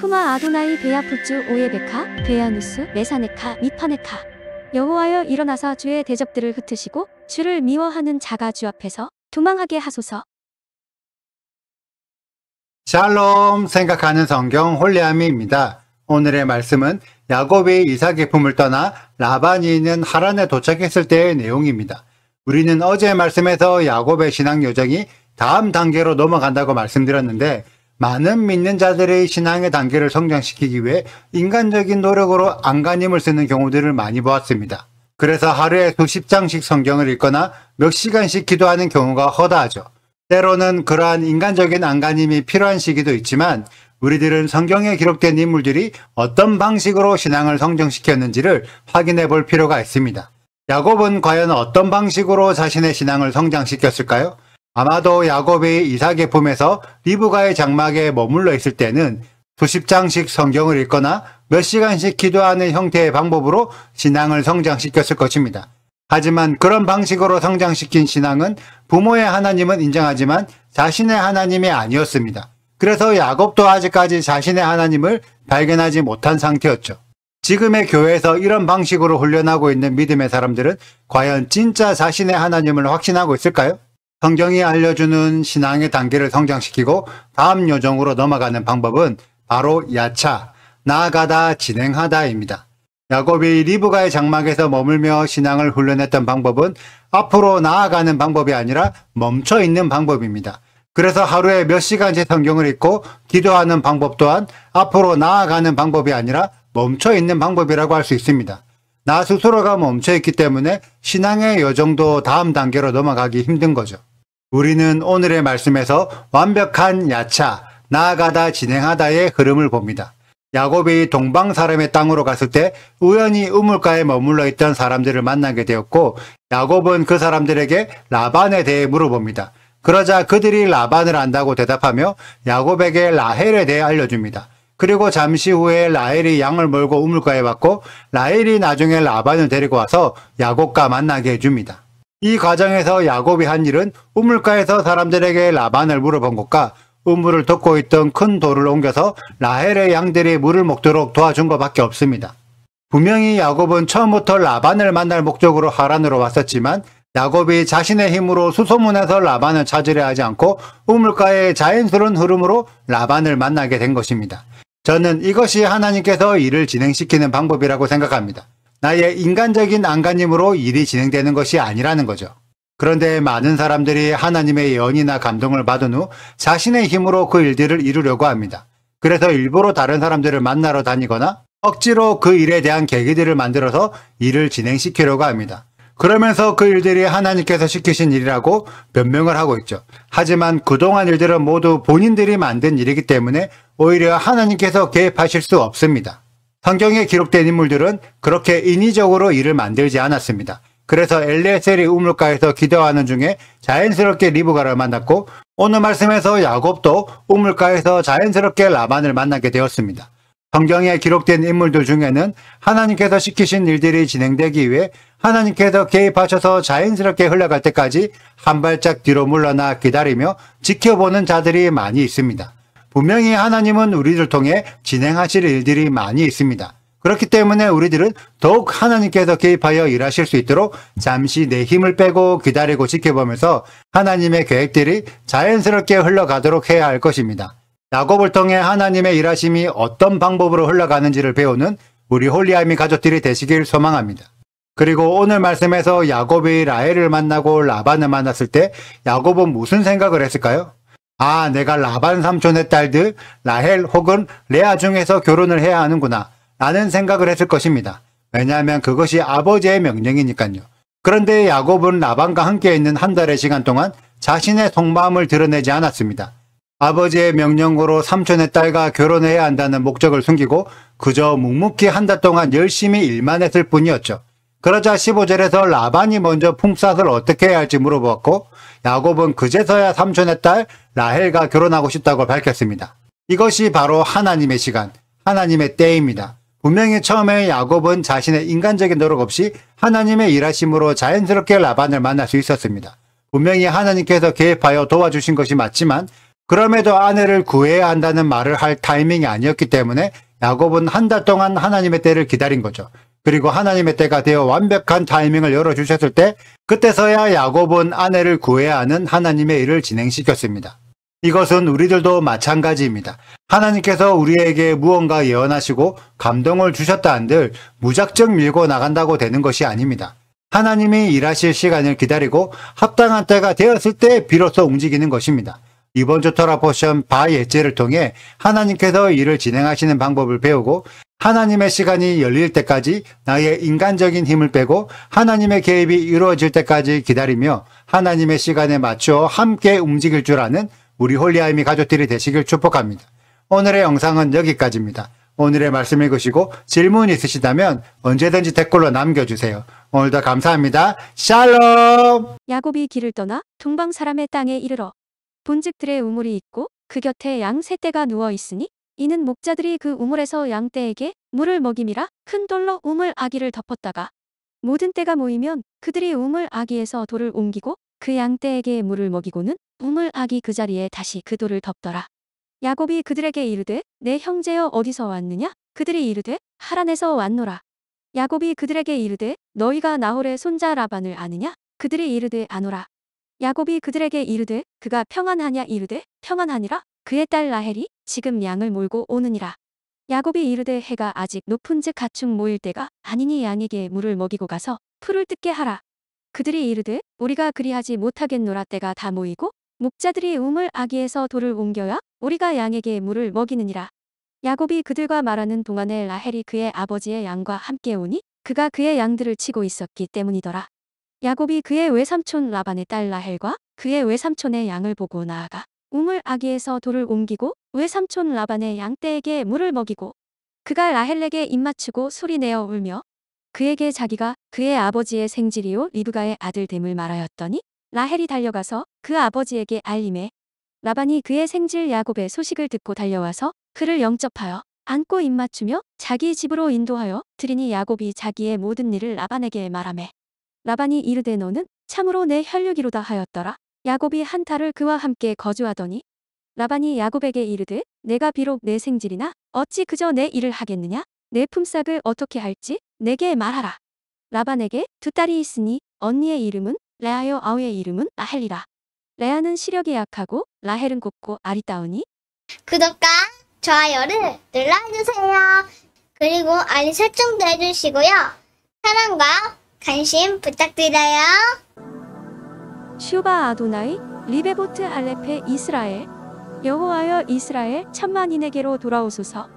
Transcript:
쿠마 아도나이 베야푸츠 오예베카 베야누스 메사네카 미파네카. 여호와여 일어나사 주의 대적들을 흩으시고 주를 미워하는 자가 주 앞에서 도망하게 하소서. 샬롬, 생각하는 성경 홀리아미입니다. 오늘의 말씀은 야곱이 이삭의 품을 떠나 라반이 있는 하란에 도착했을 때의 내용입니다. 우리는 어제의 말씀에서 야곱의 신앙 여정이 다음 단계로 넘어간다고 말씀드렸는데, 많은 믿는 자들의 신앙의 단계를 성장시키기 위해 인간적인 노력으로 안간힘을 쓰는 경우들을 많이 보았습니다. 그래서 하루에 수십 장씩 성경을 읽거나 몇 시간씩 기도하는 경우가 허다하죠. 때로는 그러한 인간적인 안간힘이 필요한 시기도 있지만, 우리들은 성경에 기록된 인물들이 어떤 방식으로 신앙을 성장시켰는지를 확인해 볼 필요가 있습니다. 야곱은 과연 어떤 방식으로 자신의 신앙을 성장시켰을까요? 아마도 야곱이 이삭의 품에서 리브가의 장막에 머물러 있을 때는 수십 장씩 성경을 읽거나 몇 시간씩 기도하는 형태의 방법으로 신앙을 성장시켰을 것입니다. 하지만 그런 방식으로 성장시킨 신앙은 부모의 하나님은 인정하지만 자신의 하나님이 아니었습니다. 그래서 야곱도 아직까지 자신의 하나님을 발견하지 못한 상태였죠. 지금의 교회에서 이런 방식으로 훈련하고 있는 믿음의 사람들은 과연 진짜 자신의 하나님을 확신하고 있을까요? 성경이 알려주는 신앙의 단계를 성장시키고 다음 요정으로 넘어가는 방법은 바로 야차, 나아가다, 진행하다입니다. 야곱이 리브가의 장막에서 머물며 신앙을 훈련했던 방법은 앞으로 나아가는 방법이 아니라 멈춰 있는 방법입니다. 그래서 하루에 몇 시간씩 성경을 읽고 기도하는 방법 또한 앞으로 나아가는 방법이 아니라 멈춰 있는 방법이라고 할 수 있습니다. 나 스스로가 멈춰 있기 때문에 신앙의 여정도 다음 단계로 넘어가기 힘든 거죠. 우리는 오늘의 말씀에서 완벽한 야차, 나아가다, 진행하다의 흐름을 봅니다. 야곱이 동방 사람의 땅으로 갔을 때 우연히 우물가에 머물러 있던 사람들을 만나게 되었고, 야곱은 그 사람들에게 라반에 대해 물어봅니다. 그러자 그들이 라반을 안다고 대답하며 야곱에게 라헬에 대해 알려줍니다. 그리고 잠시 후에 라헬이 양을 몰고 우물가에 왔고, 라헬이 나중에 라반을 데리고 와서 야곱과 만나게 해줍니다. 이 과정에서 야곱이 한 일은 우물가에서 사람들에게 라반을 물어본 것과 우물을 덮고 있던 큰 돌을 옮겨서 라헬의 양들이 물을 먹도록 도와준 것밖에 없습니다. 분명히 야곱은 처음부터 라반을 만날 목적으로 하란으로 왔었지만, 야곱이 자신의 힘으로 수소문해서 라반을 찾으려 하지 않고 우물가의 자연스러운 흐름으로 라반을 만나게 된 것입니다. 저는 이것이 하나님께서 일을 진행시키는 방법이라고 생각합니다. 나의 인간적인 안간힘으로 일이 진행되는 것이 아니라는 거죠. 그런데 많은 사람들이 하나님의 예언이나 감동을 받은 후 자신의 힘으로 그 일들을 이루려고 합니다. 그래서 일부러 다른 사람들을 만나러 다니거나 억지로 그 일에 대한 계기들을 만들어서 일을 진행시키려고 합니다. 그러면서 그 일들이 하나님께서 시키신 일이라고 변명을 하고 있죠. 하지만 그동안 일들은 모두 본인들이 만든 일이기 때문에 오히려 하나님께서 개입하실 수 없습니다. 성경에 기록된 인물들은 그렇게 인위적으로 일을 만들지 않았습니다. 그래서 엘리에셀이 우물가에서 기도하는 중에 자연스럽게 리브가를 만났고, 오늘 말씀에서 야곱도 우물가에서 자연스럽게 라반을 만나게 되었습니다. 성경에 기록된 인물들 중에는 하나님께서 시키신 일들이 진행되기 위해 하나님께서 개입하셔서 자연스럽게 흘러갈 때까지 한 발짝 뒤로 물러나 기다리며 지켜보는 자들이 많이 있습니다. 분명히 하나님은 우리를 통해 진행하실 일들이 많이 있습니다. 그렇기 때문에 우리들은 더욱 하나님께서 개입하여 일하실 수 있도록 잠시 내 힘을 빼고 기다리고 지켜보면서 하나님의 계획들이 자연스럽게 흘러가도록 해야 할 것입니다. 야곱을 통해 하나님의 일하심이 어떤 방법으로 흘러가는지를 배우는 우리 홀리아미 가족들이 되시길 소망합니다. 그리고 오늘 말씀에서 야곱이 라헬을 만나고 라반을 만났을 때 야곱은 무슨 생각을 했을까요? 아, 내가 라반 삼촌의 딸들 라헬 혹은 레아 중에서 결혼을 해야 하는구나 라는 생각을 했을 것입니다. 왜냐하면 그것이 아버지의 명령이니까요. 그런데 야곱은 라반과 함께 있는 한 달의 시간 동안 자신의 속마음을 드러내지 않았습니다. 아버지의 명령으로 삼촌의 딸과 결혼해야 한다는 목적을 숨기고 그저 묵묵히 한 달 동안 열심히 일만 했을 뿐이었죠. 그러자 15절에서 라반이 먼저 품삯을 어떻게 해야 할지 물어보았고, 야곱은 그제서야 삼촌의 딸 라헬과 결혼하고 싶다고 밝혔습니다. 이것이 바로 하나님의 시간, 하나님의 때입니다. 분명히 처음에 야곱은 자신의 인간적인 노력 없이 하나님의 일하심으로 자연스럽게 라반을 만날 수 있었습니다. 분명히 하나님께서 개입하여 도와주신 것이 맞지만 그럼에도 아내를 구해야 한다는 말을 할 타이밍이 아니었기 때문에 야곱은 한 달 동안 하나님의 때를 기다린 거죠. 그리고 하나님의 때가 되어 완벽한 타이밍을 열어주셨을 때 그때서야 야곱은 아내를 구해야 하는 하나님의 일을 진행시켰습니다. 이것은 우리들도 마찬가지입니다. 하나님께서 우리에게 무언가 예언하시고 감동을 주셨다 한들 무작정 밀고 나간다고 되는 것이 아닙니다. 하나님이 일하실 시간을 기다리고 합당한 때가 되었을 때 비로소 움직이는 것입니다. 이번 주 토라 포션 바예제를 통해 하나님께서 일을 진행하시는 방법을 배우고 하나님의 시간이 열릴 때까지 나의 인간적인 힘을 빼고 하나님의 개입이 이루어질 때까지 기다리며 하나님의 시간에 맞추어 함께 움직일 줄 아는 우리 홀리아이미 가족들이 되시길 축복합니다. 오늘의 영상은 여기까지입니다. 오늘의 말씀 읽으시고 질문 있으시다면 언제든지 댓글로 남겨주세요. 오늘도 감사합니다. 샬롬! 야곱이 길을 떠나 동방 사람의 땅에 이르러 본즉 들에 우물이 있고 그 곁에 양 세 떼가 누워 있으니 이는 목자들이 그 우물에서 양 떼에게 물을 먹임이라. 큰 돌로 우물 아기를 덮었다가 모든 떼가 모이면 그들이 우물 아기에서 돌을 옮기고 그 양 떼에게 물을 먹이고는 우물 아기 그 자리에 다시 그 돌을 덮더라. 야곱이 그들에게 이르되 내 형제여 어디서 왔느냐? 그들이 이르되 하란에서 왔노라. 야곱이 그들에게 이르되 너희가 나홀의 손자 라반을 아느냐? 그들이 이르되 아노라. 야곱이 그들에게 이르되 그가 평안하냐? 이르되 평안하니라. 그의 딸 라헬이 지금 양을 몰고 오느니라. 야곱이 이르되 해가 아직 높은즉 가축 모일 때가 아니니 양에게 물을 먹이고 가서 풀을 뜯게 하라. 그들이 이르되 우리가 그리하지 못하겠노라. 때가 다 모이고 목자들이 우물 아기에서 돌을 옮겨야 우리가 양에게 물을 먹이느니라. 야곱이 그들과 말하는 동안에 라헬이 그의 아버지의 양과 함께 오니 그가 그의 양들을 치고 있었기 때문이더라. 야곱이 그의 외삼촌 라반의 딸 라헬과 그의 외삼촌의 양을 보고 나아가 우물 아기에서 돌을 옮기고 외삼촌 라반의 양떼에게 물을 먹이고 그가 라헬에게 입맞추고 소리내어 울며 그에게 자기가 그의 아버지의 생질이요 리브가의 아들 됨을 말하였더니 라헬이 달려가서 그 아버지에게 알림해 라반이 그의 생질 야곱의 소식을 듣고 달려와서 그를 영접하여 안고 입맞추며 자기 집으로 인도하여 드리니 야곱이 자기의 모든 일을 라반에게 말하매 라반이 이르되 너는 참으로 내 혈육이로다 하였더라. 야곱이 한 달을 그와 함께 거주하더니 라반이 야곱에게 이르되 내가 비록 내 생질이나 어찌 그저 내 일을 하겠느냐? 내 품삯을 어떻게 할지 내게 말하라. 라반에게 두 딸이 있으니 언니의 이름은 레아요 아우의 이름은 라헬이라. 레아는 시력이 약하고 라헬은 곱고 아리따우니 구독과 좋아요를 눌러주세요. 그리고 알림 설정도 해주시고요. 사랑과 관심 부탁드려요. 슈바 아도나이 리베보트 알레페 이스라엘 여호와여 이스라엘 천만인에게로 돌아오소서.